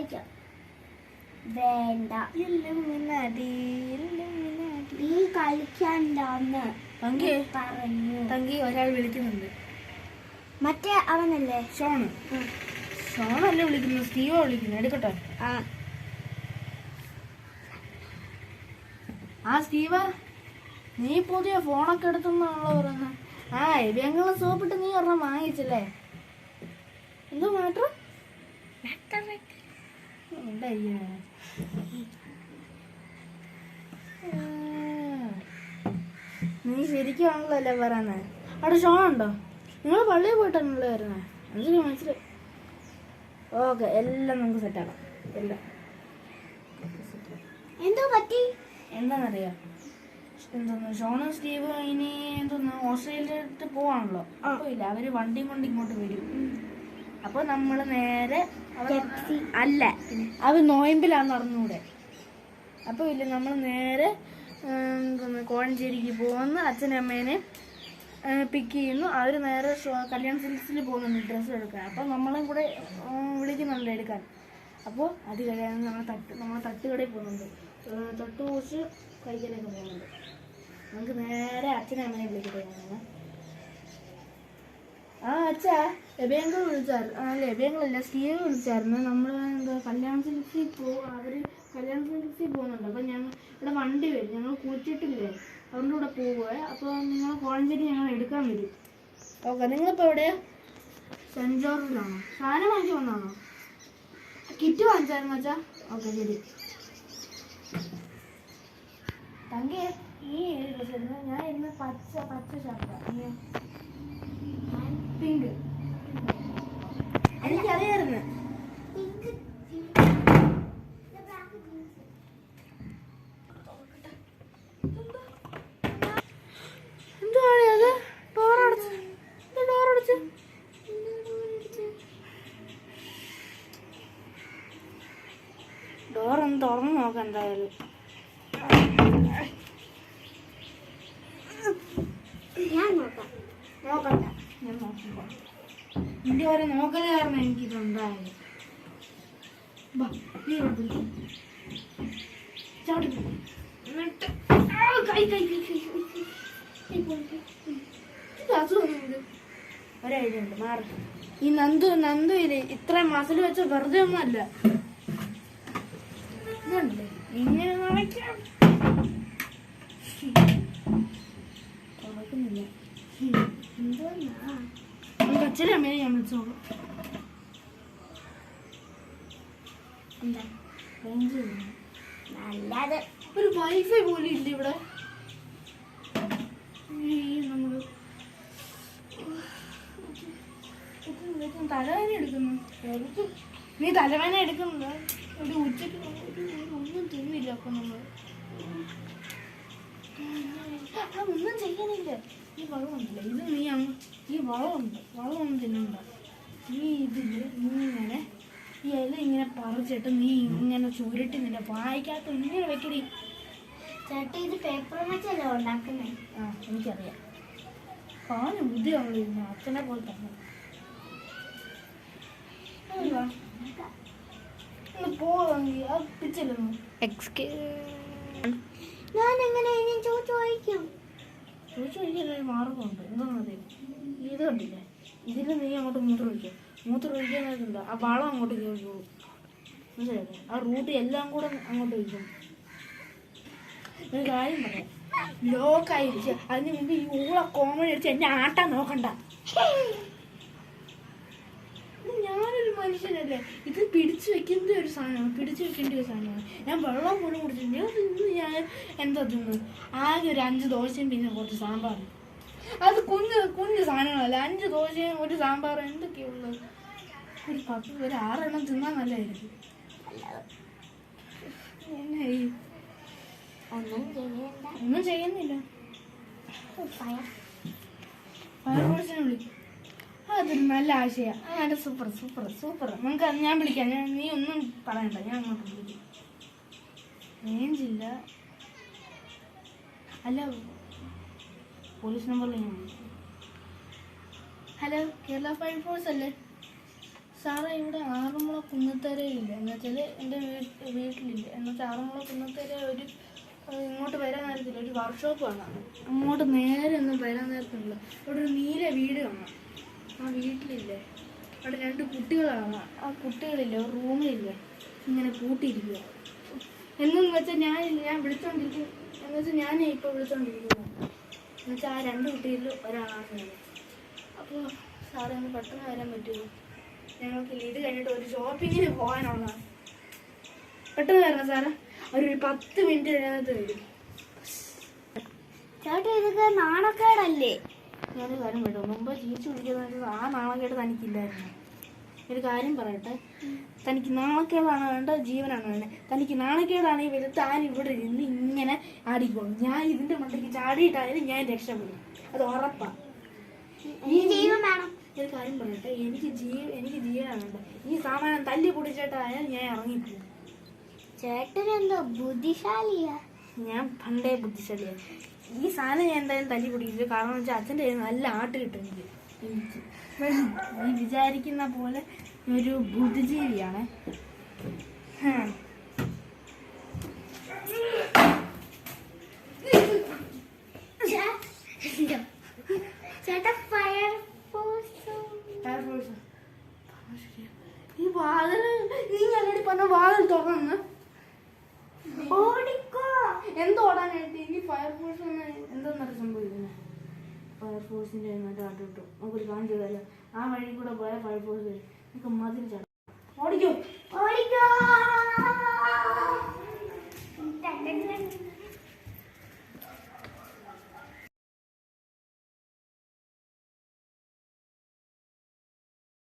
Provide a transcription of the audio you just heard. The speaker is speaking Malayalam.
കളിക്കാം. വേണ്ട, നീ കളിക്കണ്ടെന്ന് പറഞ്ഞു. തങ്കി ഒരാൾ വിളിക്കുന്നുണ്ട്. മറ്റേ അവനല്ലേ ഷോണല്ലേ വിളിക്കുന്നു, സ്റ്റീവോ വിളിക്കുന്നു. എടുക്കട്ടെ. ആ സ്റ്റീവ, നീ പുതിയ ഫോണൊക്കെ എടുത്തെന്നാണല്ലോ പറയുന്നത്. എബിയങ്ങളെ സോപ്പിട്ട് നീ ഒരെണ്ണം വാങ്ങിച്ചല്ലേ? എന്തോ മാറ്റർ? നീ ശരിക്കുവാണല്ലോ അല്ലേ പറയുന്നത്. അവിടെ ഷോണുണ്ടോ? നിങ്ങൾ പള്ളിയിൽ പോയിട്ടാണല്ലോ വരുന്നത്. എനിക്ക് മനസ്സിലായി. ഓക്കെ, എല്ലാം നമുക്ക് സെറ്റാക്കാം. എല്ലാം എന്തോ പറ്റി എന്താണെന്നറിയാം. എന്തോന്നു ഷോണും സ്റ്റീവും ഇനി എന്തോന്നു ഓസ്ട്രേലിയയിലോട്ട് പോവാണല്ലോ. അപ്പൊ ഇല്ല, അവര് വണ്ടിയും കൊണ്ട് ഇങ്ങോട്ട് വരും. അപ്പൊ നമ്മള് നേരെ അല്ല, അത് നോയമ്പിലാന്ന് അറിഞ്ഞൂടെ. അപ്പൊ ഇല്ല, നമ്മൾ നേരെ കോഴഞ്ചേരിക്ക് പോകുന്നു. അച്ഛനും അമ്മേനെ പിക്ക് ചെയ്യുന്നു. അവർ നേരെ കല്യാൺ സിൽക്സിൽ പോകുന്നുണ്ട് ഡ്രസ്സ് എടുക്കാൻ. അപ്പോൾ നമ്മളെ കൂടെ വിളിക്കുന്നുണ്ട് എടുക്കാൻ. അപ്പോൾ അത് കഴിയാൻ നമ്മൾ തട്ടുകടയിൽ പോകുന്നുണ്ട്. തട്ട് കുറച്ച് കഴിക്കാനൊക്കെ പോകുന്നുണ്ട്. നമുക്ക് നേരെ അച്ഛനും അമ്മേനെ വിളിക്കട്ടെ. അച്ഛാ, എബിയങ്കൾ വിളിച്ചായിരുന്നു. അല്ല, എബിയങ്ങളല്ല, സ്റ്റീവ് വിളിച്ചായിരുന്നു. നമ്മൾ എന്താ കല്യാൺ സിൽക്സിൽ കല്യാൺ സിൽക്സിൽ പോകുന്നുണ്ട്. അപ്പം ഞങ്ങൾ ഇവിടെ വണ്ടി വരും. ഞങ്ങൾ കുളിച്ചിട്ടില്ലേ, അവരുടെ കൂടെ പോവുക. അപ്പോൾ നിങ്ങൾ കോഴഞ്ചേരി ഞങ്ങൾ എടുക്കാൻ വരും. ഓക്കെ, നിങ്ങളിപ്പോൾ എവിടെയാ? സെൻറ്റ് ജോർജിലാണോ? സാധനം വാങ്ങിച്ചു വന്നാണോ? കിറ്റ് വാങ്ങിച്ചായിരുന്നു അച്ഛാ? ഓക്കെ, ശരി. തങ്കേ, ഈ ഡ്രസ്സ് ഇരുന്ന് ഞാൻ ഇരുന്ന് പച്ച ഷർട്ടാണ്, പിങ്ക്. എനിക്കറിയായിരുന്നു. ഡോറൊന്ന് തുറന്നു നോക്കാം എന്തായാലും. നോക്കണ്ട, ഞാൻ നോക്കുമ്പോ നിന്റെ ഓരോ നോക്കല് കാരണം എനിക്കിതുണ്ടായത്. ഒരൈഡിയ ഉണ്ട്, മാറി. ഈ നന്ദു ഇല്ലേ, ഇത്രയും മസിൽ വെച്ച വെറുതെ ഒന്നും അല്ല. ഇതുണ്ടല്ലേ ഇങ്ങനെ തുറക്കുന്നില്ല. അച്ഛനും അമ്മേനെ ഞാൻ വിളിച്ചോളൂ. എന്താ റേഞ്ച് നല്ലത്? ഒരു വൈഫൈ പോലും ഇല്ല ഇവിടെ. നമ്മള് തലവേദന എടുക്കുന്നു. നീ തലവേദന എടുക്കുന്നുണ്ടോ? ഒരു ഉച്ചക്ക് ഒന്നും തിന്നില്ല. അപ്പൊ നമ്മൾ ഒന്നും ചെയ്യാനില്ല. ഈ വളമുണ്ടല്ലോ, ഇത് നീ ഈ വളമൊന്നും തിന്നണ്ട. നീ ഇതില് ഇങ്ങനെ ഈ ഇല ഇങ്ങനെ പറിച്ചിട്ട് നീ ഇങ്ങനെ ചുരുട്ടി നിന്റെ വായിക്കാത്ത ഇങ്ങനെ വെക്കടി. ചേട്ടാ, ഇത് പേപ്പർ വെച്ചല്ലേ ഉണ്ടാക്കുന്നേ? എനിക്കറിയാം. പാല് ബുദ്ധിയാണല്ലോ, അച്ഛനെ പോലെ തന്നെ. ഞാൻ എങ്ങനെ ചോദിക്കും? ചോദിക്കാനൊരു മാർഗമുണ്ട്. എന്താണെന്നത് ഇത് കണ്ടില്ലേ, ഇതിൽ നീ അങ്ങോട്ട് മൂത്രമൊഴിക്കാനായിട്ടുണ്ടോ? ആ വളം അങ്ങോട്ട് കയറിക്കോളൂ. മനസ്സിലായില്ലേ? ആ റൂട്ട് എല്ലാം കൂടെ അങ്ങോട്ട് ഒഴിക്കും. ഒരു കാര്യം പറയാം, ലോക്കായിരിക്കുക. അതിന് മുമ്പ് ഈ ഊള കോമഡി അടിച്ച് എന്നെ ആട്ടാൻ നോക്കണ്ട. ഞാനൊരു മനുഷ്യനല്ലേ, ഇത് പിടിച്ചു വെക്കേണ്ട ഒരു സാധനമാണ്. ഞാൻ വെള്ളം പോലും കുടിച്ചിട്ടുണ്ട്. ഇന്ന് ഞാൻ എന്താ തിന്നു? ആകെ ഒരു 5 ദോശയും പിന്നെ കുറച്ച് സാമ്പാറും. അത് കുഞ്ഞു സാധനങ്ങളല്ല. 5 ദോശയും ഒരു സാമ്പാറും എന്തൊക്കെയുള്ളത്? ഒരു 6 എണ്ണം തിന്നാൻ നല്ലതായിരിക്കും. ഒന്നും ചെയ്യുന്നില്ല. ഫയർഫോഴ്സിനെ വിളിക്കും. അതൊരു നല്ല ആശയം. നല്ല സൂപ്പർ. നമുക്ക് ഞാൻ വിളിക്കാം. നീ ഒന്നും പറയണ്ട, ഞാൻ അങ്ങോട്ട് വിളിക്കും. റേഞ്ചില്ല. അല്ല, പോലീസ് നമ്പറിൽ ഞാൻ വിളിക്കും. ഹലോ, കേരള ഫയർഫോഴ്സ് അല്ലേ? സാറേ ഇവിടെ ആറന്മുള കുന്നത്തരയില്ല എന്ന് വെച്ചാൽ എൻ്റെ വീട്ടിലില്ല എന്ന് വെച്ചാൽ ആറന്മുള കുന്നത്തര ഒരു ഇങ്ങോട്ട് വരാൻ നേരത്തില്ല ഒരു വർക്ക്ഷോപ്പ് കാണാം. അങ്ങോട്ട് നേരെ ഒന്നും വരാൻ നേരത്തില്ല. ഇവിടെ ഒരു നീല വീട് കാണാം. ആ വീട്ടിലില്ലേ അവിടെ 2 കുട്ടികളാണ്. ആ കുട്ടികളില്ലേ ഒരു റൂമിലില്ലേ ഇങ്ങനെ കൂട്ടിയിരിക്കുക. എന്നെന്ന് വെച്ചാൽ ഞാൻ വിളിച്ചോണ്ടിരിക്കും എന്ന് വെച്ചാൽ ഞാൻ ഇപ്പോൾ വിളിച്ചോണ്ടിരിക്കുന്നു എന്ന് വെച്ചാൽ ആ 2 കുട്ടികളിൽ ഒരാളാണ് ഞാൻ. അപ്പോൾ സാറേ ഒന്ന് പെട്ടെന്ന് വരാൻ പറ്റുമോ? ഞങ്ങൾക്ക് ഇത് കഴിഞ്ഞിട്ട് ഒരു ഷോപ്പിങ്ങിന് പോകാനുള്ളതാണ്. പെട്ടെന്ന് വരണം സാറേ. ഒരു 10 മിനിറ്റ് കഴിഞ്ഞത് വരും. ചേട്ടാ ഇതൊക്കെ നാണക്കേടല്ലേ? ഞാനൊരു കാര്യം പറയട്ടെ, മുമ്പ് ജീവിച്ചു പിടിക്കുന്നത് ആ നാണക്കേട് തനിക്കില്ലായിരുന്നു. ഒരു കാര്യം പറയട്ടെ, തനിക്ക് നാണക്കേടാണ് വേണ്ട ജീവനാണ് വേണ്ടത്. തനിക്ക് നാണക്കേടാണെങ്കിൽ വരും താൻ ഇവിടെ ഇരുന്ന് ഇങ്ങനെ ആടിക്കോളും. ഞാൻ ഇതിന്റെ മണ്ടയ്ക്ക് ചാടിയിട്ടായാലും ഞാൻ രക്ഷപ്പെടും, അത് ഉറപ്പാ. ജീവൻ വേണം. ഒരു കാര്യം പറയട്ടെ, എനിക്ക് ജീവനാണ് വേണ്ടത്. ഈ സാമാനം തല്ലി പൊടിച്ചിട്ടായാലും ഞാൻ ഇറങ്ങിപ്പോകും. ചേട്ടനെന്തോ ബുദ്ധിശാലിയാ? ഞാൻ പണ്ടേ ബുദ്ധിശാലിയാണ്. ഈ സാധനം ഞാൻ എന്തായാലും തല്ലി പൊടിക്കില്ല. കാരണം എന്ന് വെച്ചാൽ അച്ഛൻ്റെ കയ്യിൽ നല്ല ആട്ട് കിട്ടും എനിക്ക്. നീ വിചാരിക്കുന്ന പോലെ ഒരു ബുദ്ധിജീവിയാണ്. ചേട്ടാ ഫയർഫോഴ്സ് ഈ വാതിൽ നീ എന്നോട് പറഞ്ഞ വാതിൽ തുറന്ന് ഓടിക്കോ. എന്തോടാനായിട്ട് ഈ ഫയർഫോഴ്സ് എന്താന്നൊക്കെ സംഭവിക്കുന്നത്? ഫയർഫോഴ്സിന്റെ ആട്ട് കിട്ടും. നമുക്കൊരു കാണിച്ചു തരാം. ആ വഴി കൂടെ പോയാൽ ഫയർഫോഴ്സ് വരും. നമുക്ക് മതിൽ ചാടാം. ഓടിക്കോ ഓടിക്കോ.